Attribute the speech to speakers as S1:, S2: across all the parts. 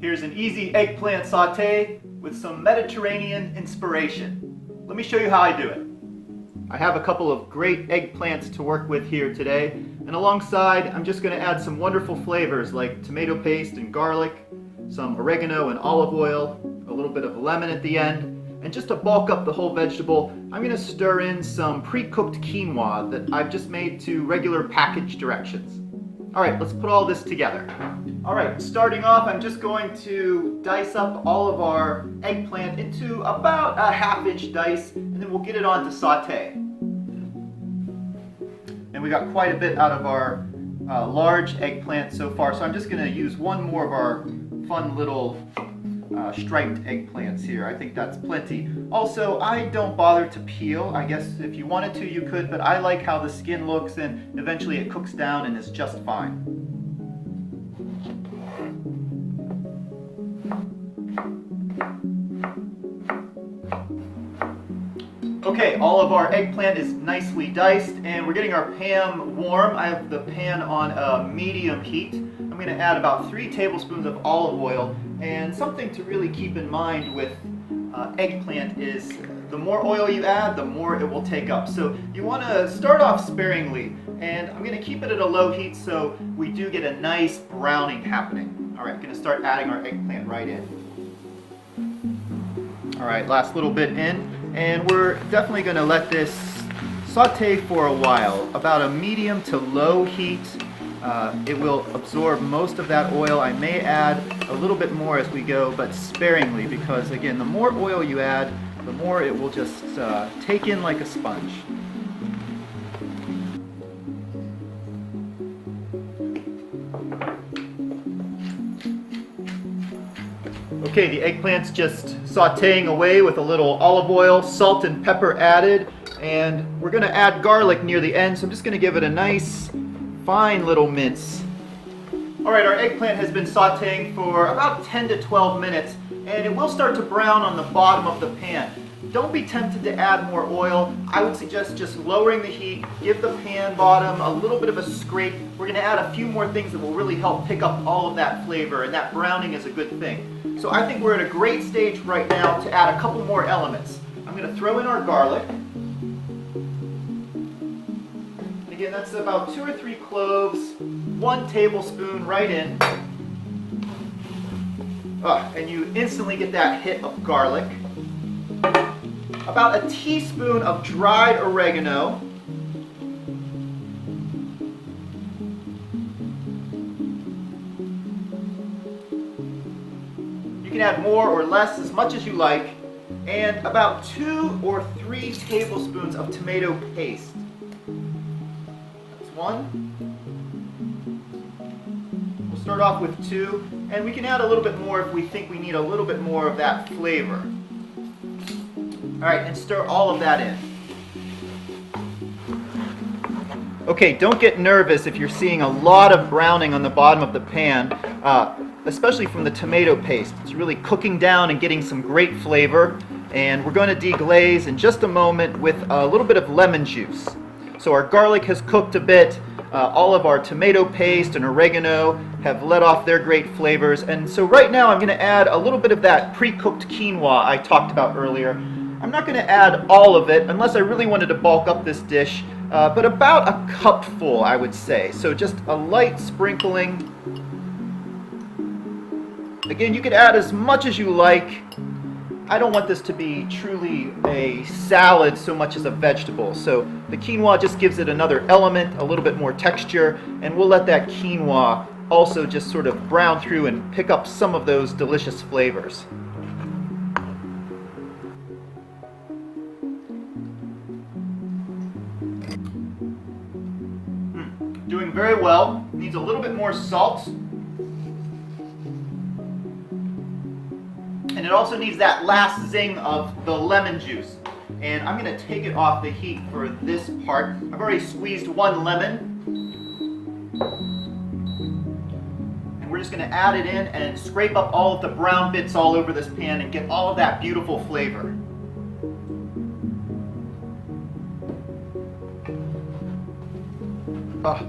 S1: Here's an easy eggplant saute with some Mediterranean inspiration. Let me show you how I do it. I have a couple of great eggplants to work with here today, and alongside I'm just going to add some wonderful flavors like tomato paste and garlic, some oregano and olive oil, a little bit of lemon at the end, and just to bulk up the whole vegetable, I'm going to stir in some pre-cooked quinoa that I've just made to regular package directions. Alright, let's put all this together. Alright, starting off, I'm just going to dice up all of our eggplant into about a half-inch dice, and then we'll get it on to saute. And we got quite a bit out of our large eggplant so far, so I'm just going to use one more of our fun little striped eggplants here. I think that's plenty. Also, I don't bother to peel. I guess if you wanted to, you could, but I like how the skin looks, and eventually it cooks down and is just fine. Okay, all of our eggplant is nicely diced, and we're getting our pan warm. I have the pan on a medium heat. I'm going to add about 3 tablespoons of olive oil, and something to really keep in mind with eggplant is the more oil you add, the more it will take up. So you want to start off sparingly, and I'm going to keep it at a low heat so we do get a nice browning happening. Alright, going to start adding our eggplant right in. Alright, last little bit in, and we're definitely going to let this saute for a while, about a medium to low heat. It will absorb most of that oil. I may add a little bit more as we go, but sparingly, because again, the more oil you add, the more it will just take in like a sponge. Okay, the eggplant's just sauteing away with a little olive oil, salt and pepper added, and we're going to add garlic near the end, so I'm just going to give it a nice fine little mince. Alright, our eggplant has been sauteing for about 10 to 12 minutes, and it will start to brown on the bottom of the pan. Don't be tempted to add more oil. I would suggest just lowering the heat, give the pan bottom a little bit of a scrape. We're going to add a few more things that will really help pick up all of that flavor, and that browning is a good thing. So I think we're at a great stage right now to add a couple more elements. I'm going to throw in our garlic. Again, that's about 2 or 3 cloves, 1 tablespoon right in. And you instantly get that hit of garlic. About a teaspoon of dried oregano. You can add more or less, as much as you like. And about 2 or 3 tablespoons of tomato paste. 1. We'll start off with 2, and we can add a little bit more if we think we need a little bit more of that flavor. Alright, and stir all of that in. Okay, don't get nervous if you're seeing a lot of browning on the bottom of the pan, especially from the tomato paste. It's really cooking down and getting some great flavor, and we're going to deglaze in just a moment with a little bit of lemon juice. So our garlic has cooked a bit, all of our tomato paste and oregano have let off their great flavors, and so right now I'm going to add a little bit of that pre-cooked quinoa I talked about earlier. I'm not going to add all of it unless I really wanted to bulk up this dish, but about a cupful I would say, so just a light sprinkling. Again, you could add as much as you like. I don't want this to be truly a salad so much as a vegetable, so the quinoa just gives it another element, a little bit more texture, and we'll let that quinoa also just sort of brown through and pick up some of those delicious flavors. Doing very well. Needs a little bit more salt. And it also needs that last zing of the lemon juice. And I'm going to take it off the heat for this part. I've already squeezed 1 lemon. And we're just going to add it in and scrape up all of the brown bits all over this pan and get all of that beautiful flavor. Oh,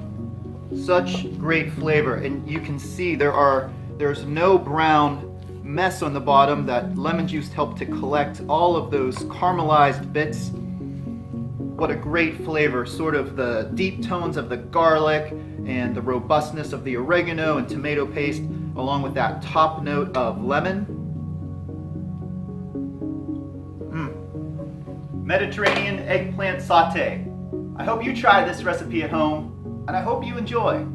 S1: such great flavor. And you can see there are There's no brown mess on the bottom. That lemon juice helped to collect all of those caramelized bits. What a great flavor, sort of the deep tones of the garlic and the robustness of the oregano and tomato paste, along with that top note of lemon. Mediterranean eggplant sauté. I hope you try this recipe at home, and I hope you enjoy.